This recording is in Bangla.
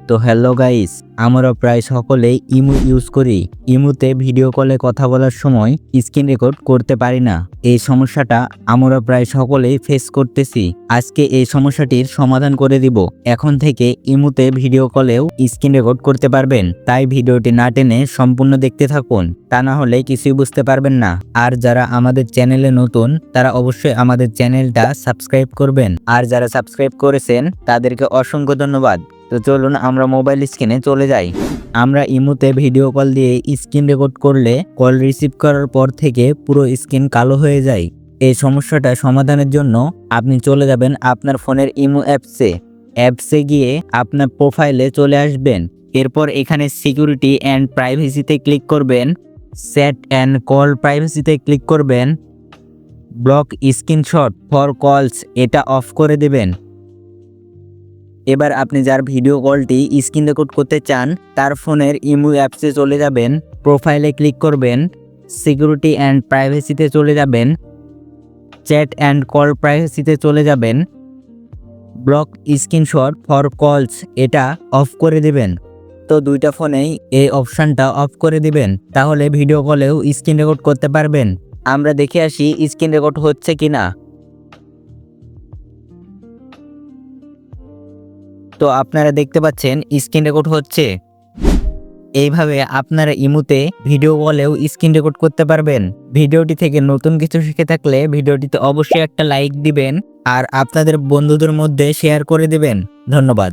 তো হ্যালো গাইস, আমরা প্রায় সকলেই ইমো ইউজ করি। ইমোতে ভিডিও কলে কথা বলার সময় স্ক্রিন রেকর্ড করতে পারি না। এই সমস্যাটা আমরা প্রায় সকলেই ফেস করতেছি। আজকে এই সমস্যাটির সমাধান করে দিব। এখন থেকে ইমোতে ভিডিও কলেও স্ক্রিন রেকর্ড করতে পারবেন। তাই ভিডিওটি না টেনে সম্পূর্ণ দেখতে থাকুন, তা না হলে কিছুই বুঝতে পারবেন না। আর যারা আমাদের চ্যানেলে নতুন তারা অবশ্যই আমাদের চ্যানেলটা সাবস্ক্রাইব করবেন। আর যারা সাবস্ক্রাইব করেছেন তাদেরকে অসংখ্য ধন্যবাদ। তো চলুন আমরা মোবাইল স্ক্রিনে চলে যাই। আমরা ইমোতে ভিডিও কল দিয়ে স্ক্রিন রেকর্ড করলে কল রিসিভ করার পর থেকে পুরো স্ক্রিন কালো হয়ে যায়। এই সমস্যাটা সমাধানের জন্য আপনি চলে যাবেন আপনার ফোনের ইমো অ্যাপসে গিয়ে আপনার প্রোফাইলে চলে আসবেন। এরপর এখানে সিকিউরিটি অ্যান্ড প্রাইভেসিতে ক্লিক করবেন, সেট অ্যান্ড কল প্রাইভেসিতে ক্লিক করবেন, ব্লক স্ক্রিনশট ফর কলস এটা অফ করে দেবেন। এবার আপনি যার ভিডিও কলটি স্ক্রিন রেকর্ড করতে চান তার ফোনের ইমো অ্যাপসে চলে যাবেন, প্রোফাইলে ক্লিক করবেন, সিকিউরিটি অ্যান্ড প্রাইভেসিতে চলে যাবেন, চ্যাট অ্যান্ড কল প্রাইভেসিতে চলে যাবেন, ব্লক স্ক্রিনশট ফর কলস এটা অফ করে দেবেন। তো দুইটা ফোনেই এই অপশানটা অফ করে দিবেন, তাহলে ভিডিও কলেও স্ক্রিন রেকর্ড করতে পারবেন। আমরা দেখে আসি স্ক্রিন রেকর্ড হচ্ছে কিনা। তো আপনারা দেখতে পাচ্ছেন স্ক্রিন রেকর্ড হচ্ছে। এইভাবে আপনারা ইমোতে ভিডিও কলেও স্ক্রিন রেকর্ড করতে পারবেন। ভিডিওটি থেকে নতুন কিছু শিখে থাকলে ভিডিওটিতে অবশ্যই একটা লাইক দিবেন আর আপনাদের বন্ধুদের মধ্যে শেয়ার করে দিবেন। ধন্যবাদ।